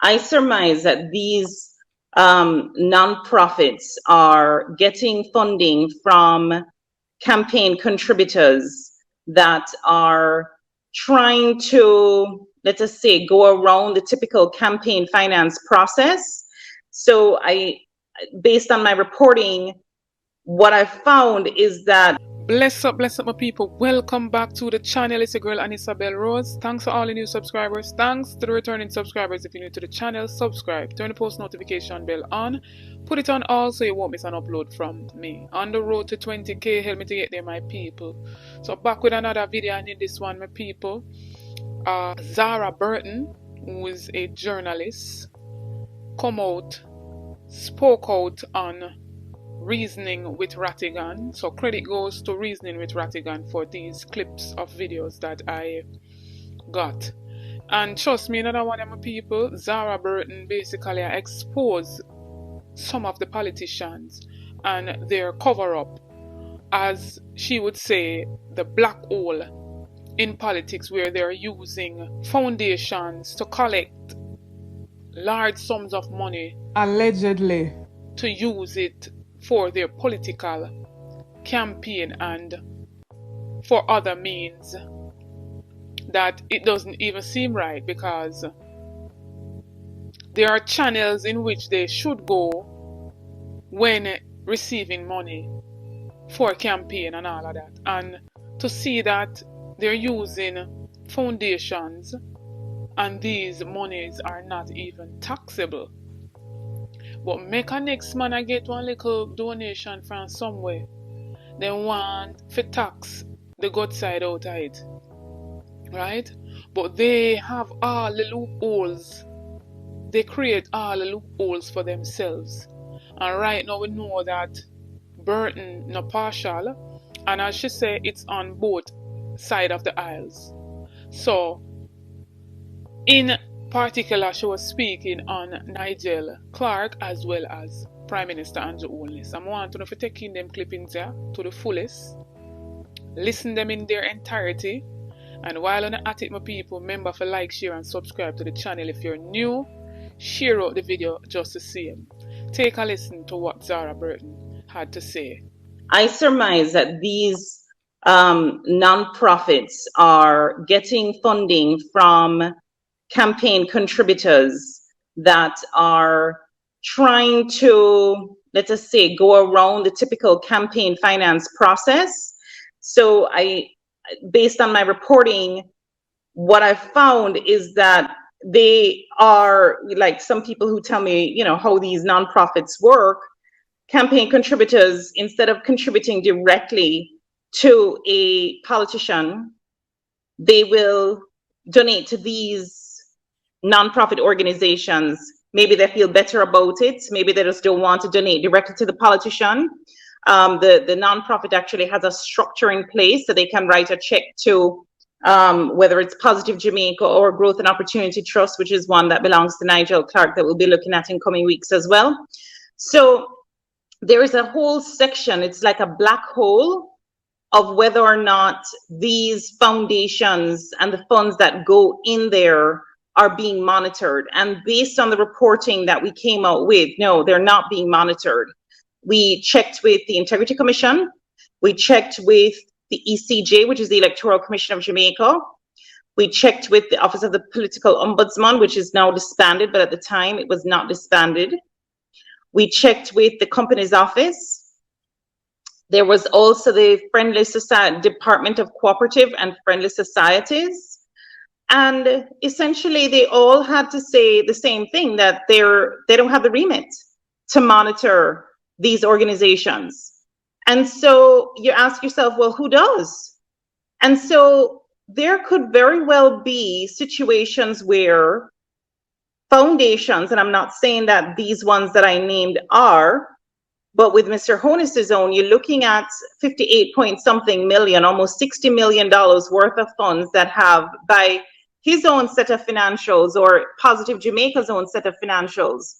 I surmise that these nonprofits are getting funding from campaign contributors that are trying to, let us say, go around the typical campaign finance process. So based on my reporting, what I found is that Bless up, my people. Welcome back to the channel. It's your girl, Anisabel Rose. Thanks for all the new subscribers. Thanks to the returning subscribers. If you're new to the channel, subscribe. Turn the post notification bell on. Put it on all so you won't miss an upload from me. On the road to 20k, help me to get there, my people. So back with another video, and in this one, my people, Zahra Burton, who is a journalist, spoke out on Reasoning with Rattigan. So credit goes to Reasoning with Rattigan for these clips of videos that I got. And trust me, another one of my people, Zahra Burton, basically exposed some of the politicians and their cover-up, as she would say, the black hole in politics, where they're using foundations to collect large sums of money, allegedly, to use it for their political campaign and for other means that it doesn't even seem right, because there are channels in which they should go when receiving money for campaign and all of that, and to see that they're using foundations and these monies are not even taxable. But mechanics man, I get one little donation from somewhere. They want to tax the good side out of it. Right? But they have all the loopholes. They create all the loopholes for themselves. And right now we know that Burton no partial. And as she say, it's on both sides of the aisles. So, in particular, she was speaking on Nigel Clark as well as Prime Minister Andrew Holness. I want to know if you take in them clippings there to the fullest, listen them in their entirety, and while on at it, my people, remember to like, share, and subscribe to the channel. If you're new, share out the video just to see them. Take a listen to what Zahra Burton had to say. I surmise that these nonprofits are getting funding from campaign contributors that are trying to, let us say, go around the typical campaign finance process. So based on my reporting, what I found is that they are, like some people who tell me, how these nonprofits work, campaign contributors, instead of contributing directly to a politician, they will donate to these nonprofit organizations. Maybe they feel better about it. Maybe they just don't want to donate directly to the politician. The nonprofit actually has a structure in place, so they can write a check to whether it's Positive Jamaica or Growth and Opportunity Trust, which is one that belongs to Nigel Clark that we'll be looking at in coming weeks as well. So there is a whole section, it's like a black hole, of whether or not these foundations and the funds that go in there are being monitored. And based on the reporting that we came out with, no, they're not being monitored. We checked with the Integrity Commission. We checked with the ECJ, which is the Electoral Commission of Jamaica. We checked with the Office of the Political Ombudsman, which is now disbanded, but at the time it was not disbanded. We checked with the Companies Office. There was also the Friendly Society, Department of Cooperative and Friendly Societies. And essentially they all had to say the same thing, that they don't have the remit to monitor these organizations. And so you ask yourself, well, who does? And so there could very well be situations where foundations, and I'm not saying that these ones that I named are, but with Mr. Honus's own, you're looking at 58 point something million, almost $60 million worth of funds that have, by his own set of financials or Positive Jamaica's own set of financials,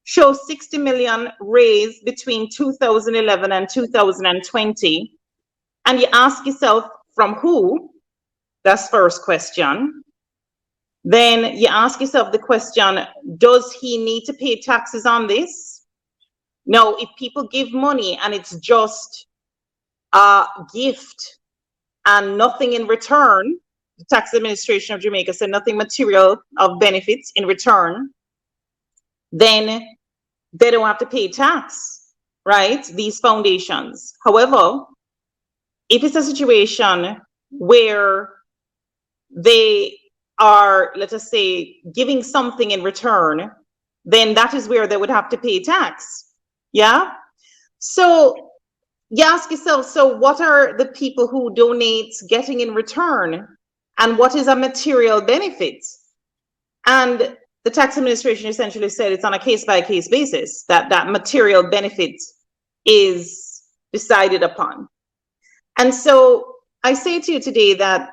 show 60 million raised between 2011 and 2020. And you ask yourself, from who? That's first question. then you ask yourself the question, does he need to pay taxes on this? No, if people give money and it's just a gift and nothing in return, the Tax Administration of Jamaica said nothing material of benefits in return, then they don't have to pay tax, right? These foundations. However, if it's a situation where they are, let us say, giving something in return, then that is where they would have to pay tax. Yeah. So you ask yourself, so what are the people who donate getting in return? And what is a material benefit? And the tax administration essentially said it's on a case-by-case basis that that material benefit is decided upon. And so I say to you today that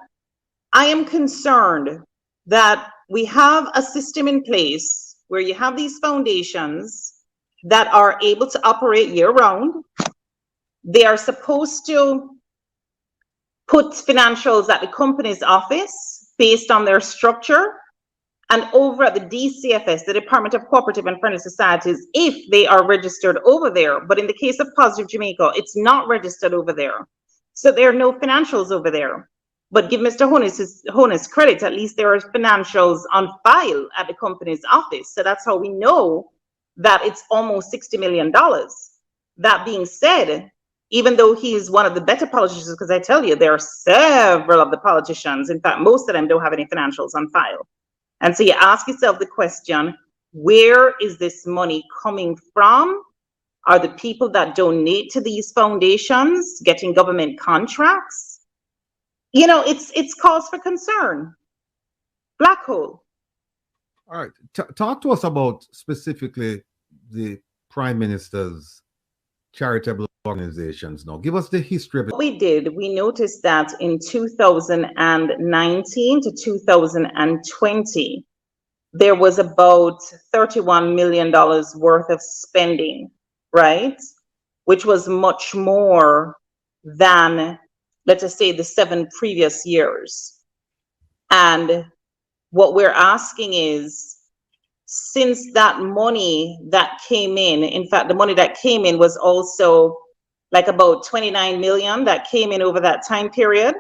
I am concerned that we have a system in place where you have these foundations that are able to operate year-round. They are supposed to put financials at the company's office based on their structure, and over at the DCFS, the Department of Cooperative and Friendly Societies, if they are registered over there. But in the case of Positive Jamaica, it's not registered over there. So there are no financials over there. But give Mr. Honus credit, at least there are financials on file at the company's office. So that's how we know that it's almost $60 million. That being said, even though he's one of the better politicians, because I tell you, there are several of the politicians, in fact, most of them don't have any financials on file. And so you ask yourself the question, where is this money coming from? Are the people that donate to these foundations getting government contracts? You know, it's cause for concern. Black hole. All right. Talk to us about specifically the Prime Minister's charitable organizations now. Give us the history of it. What we did, we noticed that in 2019 to 2020, there was about $31 million worth of spending, right? Which was much more than, let's just say, the 7 previous years. And what we're asking is, since that money that came in fact, the money that came in was also like about 29 million that came in over that time period.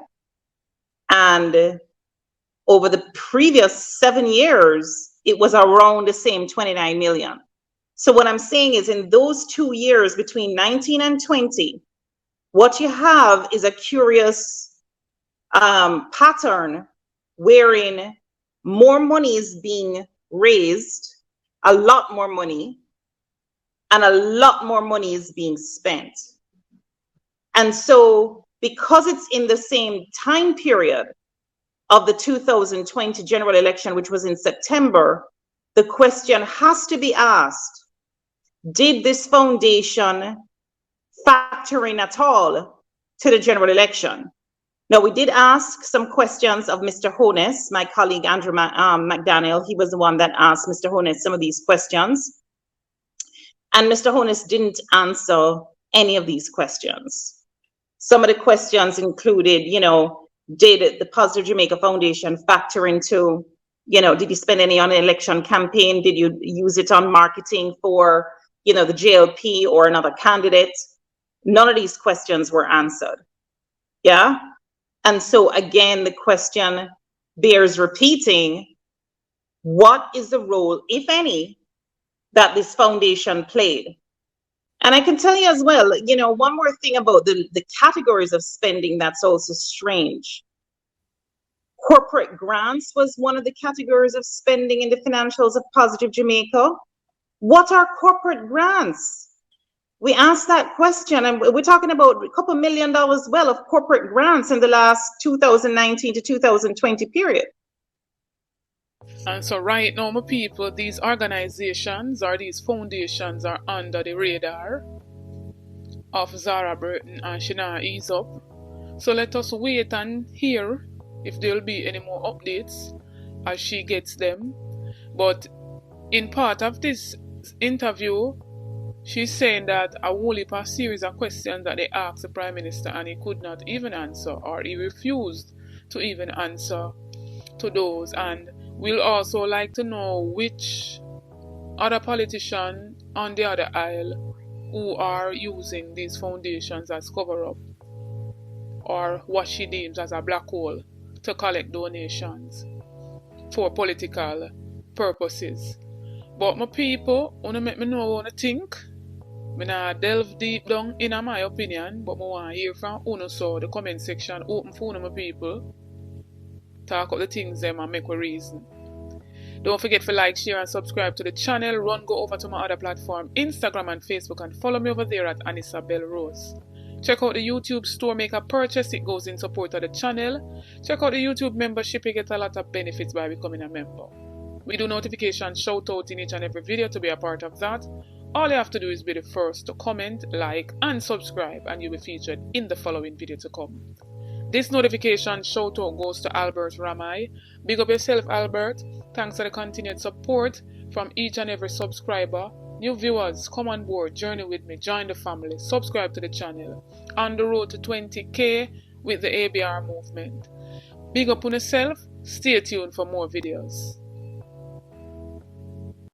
And over the previous 7 years, it was around the same 29 million. So what I'm saying is, in those 2 years between 19 and 20, what you have is a curious pattern wherein more money is being raised, a lot more money, and a lot more money is being spent. And so because it's in the same time period of the 2020 general election, which was in September, the question has to be asked, did this foundation factor in at all to the general election? Now, we did ask some questions of Mr. Honus, my colleague Andrew McDaniel. He was the one that asked Mr. Honus some of these questions. And Mr. Honus didn't answer any of these questions. Some of the questions included, you know, did the Positive Jamaica Foundation factor into, you know, did you spend any on an election campaign? Did you use it on marketing for, you know, the JLP or another candidate? None of these questions were answered. Yeah. And so again, the question bears repeating, what is the role, if any, that this foundation played? And I can tell you as well, you know, one more thing about the categories of spending that's also strange. Corporate grants was one of the categories of spending in the financials of Positive Jamaica. What are corporate grants? We asked that question, and we're talking about a couple $1 million well of corporate grants in the last 2019 to 2020 period. And so right now, my people, these organizations or these foundations are under the radar of Zahra Burton and Shana Ease Up. So let us wait and hear if there'll be any more updates as she gets them. But in part of this interview, she's saying that a whole heap of series of questions that they asked the Prime Minister and he could not even answer, or he refused to even answer to those. And We'll also like to know which other politician on the other aisle who are using these foundations as cover-up, or what she deems as a black hole, to collect donations for political purposes. But my people, wanna make me know what you think. Me nah delve deep down in my opinion, but I want to hear from you, so the comment section open for my people. Talk up the things them and make a reason. Don't forget to like, share and subscribe to the channel. Run go over to my other platform, Instagram and Facebook, and follow me over there at Anisabel Rose. Check out the YouTube store, make a purchase, it goes in support of the channel. Check out the YouTube membership, you get a lot of benefits by becoming a member. We do notification shout out in each and every video to be a part of that. All you have to do is be the first to comment, like and subscribe, and you'll be featured in the following video to come. This notification shout out goes to Albert Ramai. Big up yourself, Albert. Thanks for the continued support from each and every subscriber. New viewers, come on board, journey with me, join the family, subscribe to the channel. On the road to 20k with the ABR movement. Big up on yourself, stay tuned for more videos.